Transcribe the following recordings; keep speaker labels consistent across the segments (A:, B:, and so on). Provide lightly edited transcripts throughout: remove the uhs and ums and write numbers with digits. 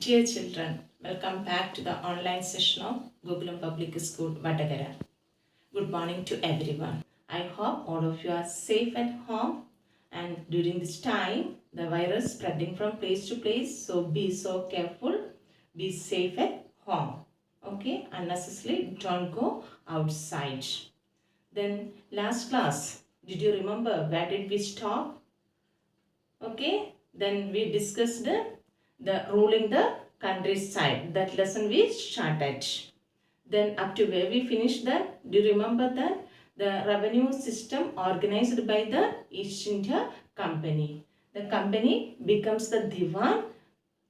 A: Dear children, welcome back to the online session of Gokulam Public School, Vatagara. Good morning to everyone. I hope all of you are safe at home, and during this time the virus spreading from place to place, so be so careful, be safe at home. Okay, unnecessarily don't go outside. Then last class, did you remember where did we stop? Okay, then we discussed the ruling the countryside. That lesson we started. Then up to where we finished that, do you remember that? The revenue system organized by the East India Company. The company becomes the Diwan.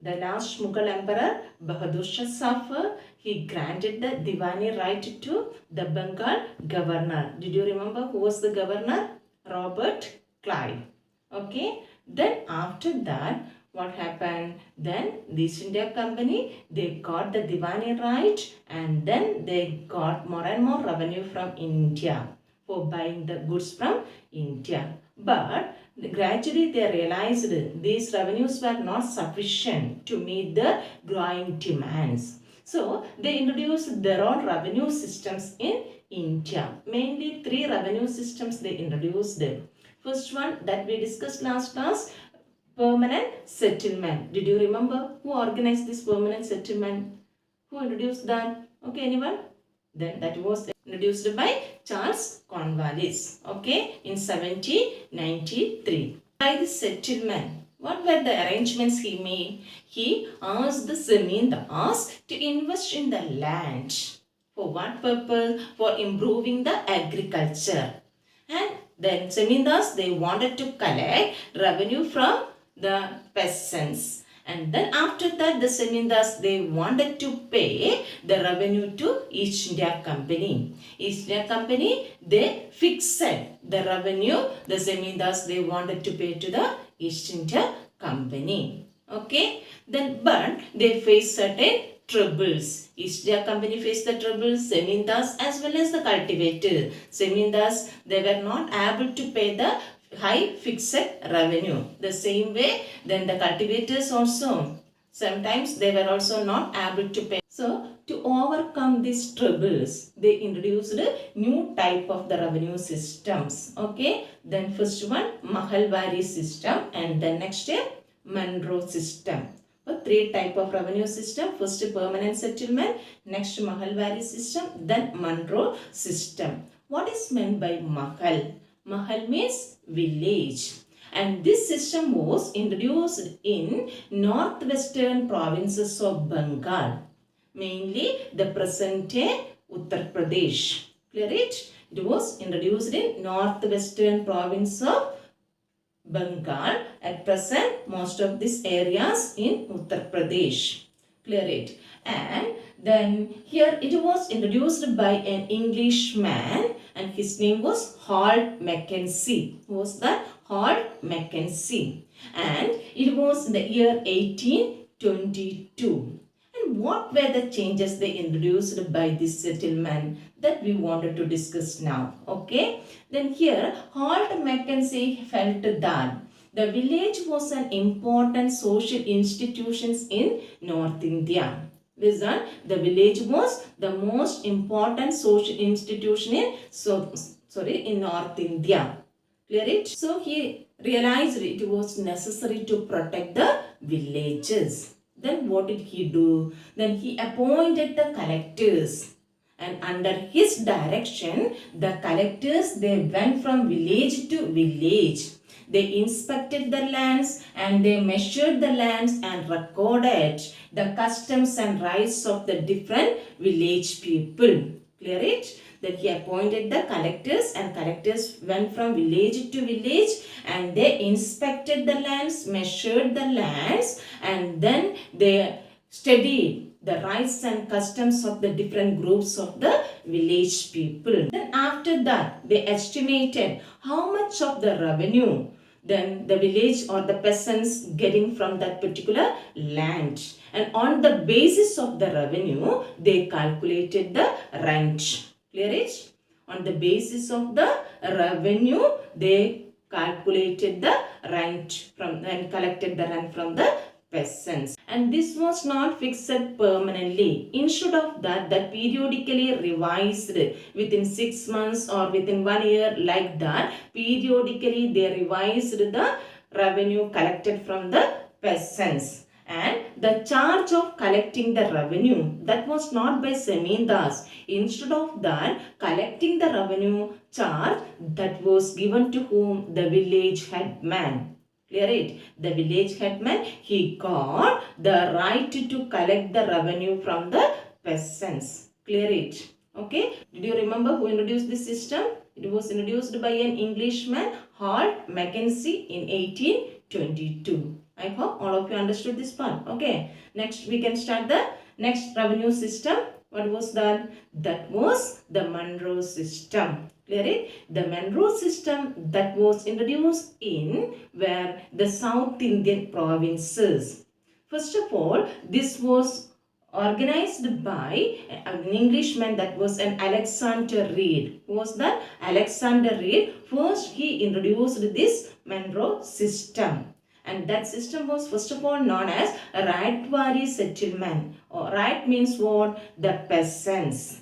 A: The last Mughal emperor Bahadur Shah Zafar, he granted the Diwani right to the Bengal governor. Did you remember who was the governor? Robert Clive. Okay. Then after that, what happened? Then the East India Company, they got the Diwani right, and then they got more and more revenue from India for buying the goods from India. But gradually they realized these revenues were not sufficient to meet the growing demands. So they introduced their own revenue systems in India. Mainly three revenue systems they introduced. First one that we discussed last class, permanent settlement. Did you remember who organized this permanent settlement? Who introduced that? Okay, anyone? Then that was introduced by Charles Cornwallis. Okay, in 1793. By the settlement, what were the arrangements he made? He asked the zamindars to invest in the land. For what purpose? For improving the agriculture. And then zamindars, they wanted to collect revenue from the peasants. And then after that, the zamindars, they wanted to pay the revenue to East India Company. East India Company, they fixed the revenue the zamindars, they wanted to pay to the East India Company. Okay. Then, but they faced certain troubles. East India Company faced the troubles, zamindars as well as the cultivators. Zamindars, they were not able to pay the high fixed revenue. The same way, then the cultivators also, sometimes they were also not able to pay. So, to overcome these troubles, they introduced a new type of the revenue systems. Okay. Then first one, Mahalwari system, and then next year, Monroe system. Three type of revenue system. First permanent settlement, next Mahalwari system, then Monroe system. What is meant by Mahal? Mahal means village. And this system was introduced in northwestern provinces of Bengal. Mainly the present day Uttar Pradesh. Clear it? It was introduced in northwestern province of Bengal. At present, most of these areas in Uttar Pradesh. Clear it? And then here it was introduced by an Englishman, and his name was Hall Mackenzie. Who was that? Hall Mackenzie. And it was in the year 1822. And what were the changes they introduced by this settlement that we wanted to discuss now? Okay. Then here, Hall Mackenzie felt that the village was an important social institution in North India. Listen, the village was the most important social institution in North India. Clear it? So he realized it was necessary to protect the villages. Then what did he do? Then he appointed the collectors. And under his direction, the collectors, they went from village to village. They inspected the lands and they measured the lands and recorded the customs and rights of the different village people. Clear it? Then he appointed the collectors, and collectors went from village to village and they inspected the lands, measured the lands, and then they studied the rights and customs of the different groups of the village people. Then after that, they estimated how much of the revenue then the village or the peasants getting from that particular land. And on the basis of the revenue, they calculated the rent. Clear it? On the basis of the revenue, they calculated the rent from and collected the rent from the peasants. And this was not fixed permanently. Instead of that, periodically revised within 6 months or within 1 year, like that. Periodically they revised the revenue collected from the peasants. And the charge of collecting the revenue, that was not by Zemindas. Instead of that, collecting the revenue charge, that was given to whom? The village headman. Clear it? The village headman, he got the right to collect the revenue from the peasants. Clear it? Okay. Did you remember who introduced this system? It was introduced by an Englishman, Hall Mackenzie, in 1822. I hope all of you understood this part. Okay. Next, we can start the next revenue system. What was that? That was the Monroe system. Clear it? The Monroe system that was introduced in where the South Indian provinces. First of all, this was organized by an Englishman, that was an Alexander Reed. Who was that? Alexander Reed. First, he introduced this Monroe system. And that system was first of all known as Raitwari settlement. Or right means what? The peasants.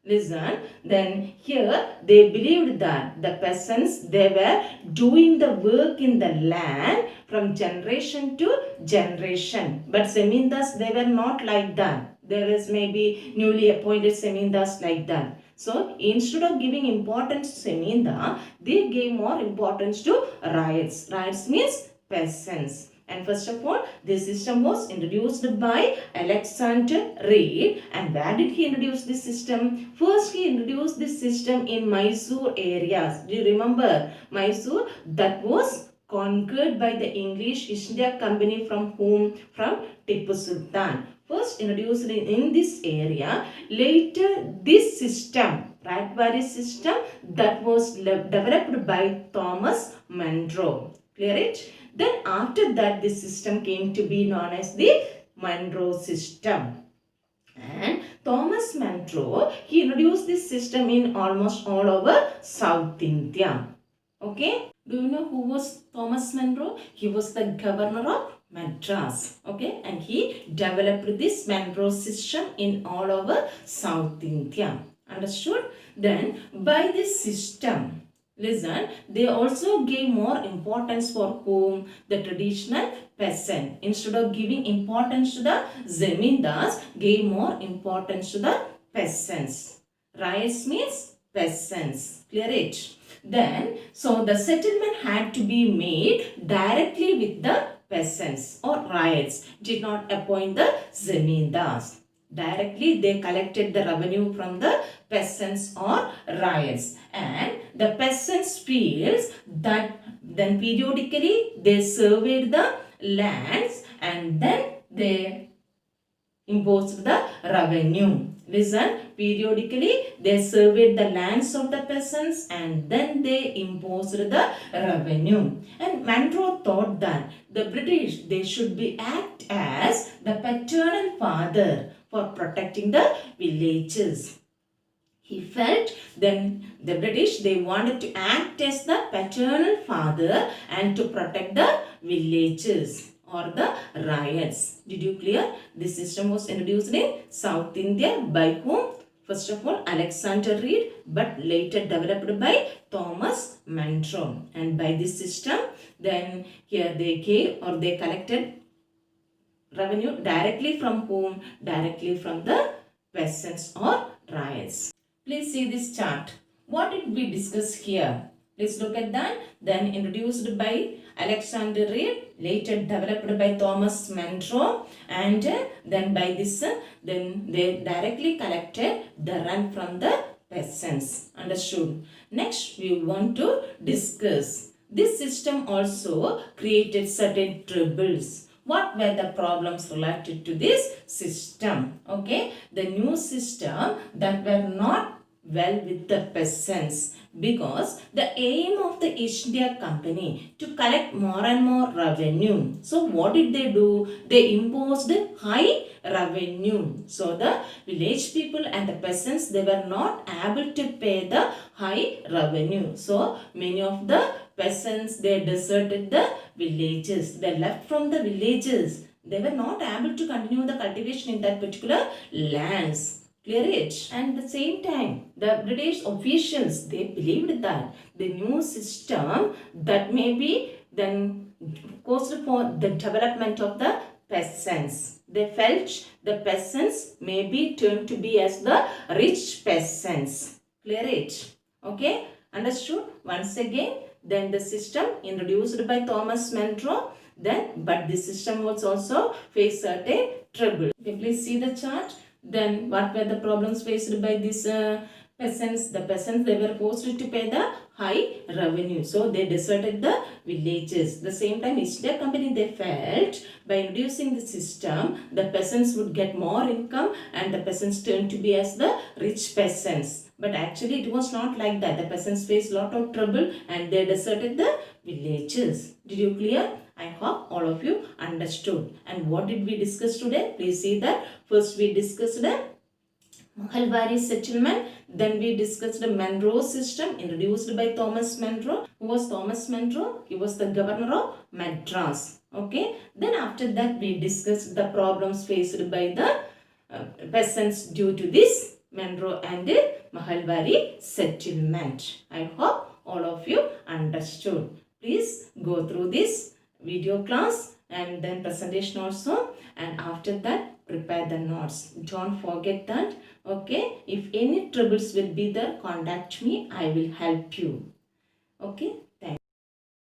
A: Listen, then here they believed that the peasants, they were doing the work in the land from generation to generation. But Zemindas, they were not like that. There was maybe newly appointed Zemindas like that. So instead of giving importance to Zeminda, they gave more importance to riots. Riots means peasants. And first of all, this system was introduced by Alexander Reed. And where did he introduce this system? First, he introduced this system in Mysore areas. Do you remember? Mysore, that was conquered by the English East India Company from whom? From Tipu Sultan. First introduced in this area. Later, this system, Raitwari system, that was developed by Thomas Monroe. Clear it? Then after that, this system came to be known as the Monroe system. And Thomas Monroe, he introduced this system in almost all over South India. Okay. Do you know who was Thomas Monroe? He was the governor of Madras. Okay. And he developed this Monroe system in all over South India. Understood? Then by this system, listen, they also gave more importance for whom? The traditional peasant. Instead of giving importance to the Zemindas, gave more importance to the peasants. Riots means peasants. Clear it? Then, so the settlement had to be made directly with the peasants or riots. Did not appoint the Zemindas. Directly they collected the revenue from the peasants or riots. And the peasants feels that then periodically they surveyed the lands and then they imposed the revenue. Listen, periodically they surveyed the lands of the peasants and then they imposed the revenue. And Monroe thought that the British, they should be act as the paternal father for protecting the villages. He felt then the British, they wanted to act as the paternal father and to protect the villages or the riots. Did you clear? This system was introduced in South India by whom? First of all, Alexander Reed, but later developed by Thomas Monroe. And by this system, then here they gave or they collected revenue directly from whom? Directly from the peasants or riots. Please see this chart. What did we discuss here? Let's look at that. Then introduced by Alexander Reed, later developed by Thomas Monroe, and then by this, then they directly collected the rent from the peasants. Understood? Next, we want to discuss. This system also created certain troubles. What were the problems related to this system? Okay, the new system that were not well with the peasants, because the aim of the East India Company to collect more and more revenue. So what did they do? They imposed high revenue. So the village people and the peasants, they were not able to pay the high revenue. So many of the peasants, they deserted the villages. They left from the villages. They were not able to continue the cultivation in that particular lands. Clear it? And at the same time, the British officials, they believed that the new system that may be then caused for the development of the peasants. They felt the peasants may be turned to be as the rich peasants. Clear it? Okay? Understood? Once again, then the system introduced by Thomas Monroe, but this system was also faced certain trouble. Okay, please see the chart. Then what were the problems faced by these peasants? The peasants, they were forced to pay the high revenue. So they deserted the villages. The same time, East India Company, they felt by introducing the system, the peasants would get more income and the peasants turned to be as the rich peasants. But actually it was not like that. The peasants faced lot of trouble and they deserted the villages. Did you clear? I hope all of you understood. And what did we discuss today? Please see that. First we discussed the Mahalwari settlement. Then we discussed the Monroe system introduced by Thomas Monroe. Who was Thomas Monroe? He was the governor of Madras. Okay. Then after that we discussed the problems faced by the peasants due to this Monroe and Mahalwari settlement. I hope all of you understood. Please go through this video class and then presentation also, and after that prepare the notes. Don't forget that. Okay, if any troubles will be there, contact me. I will help you. Okay.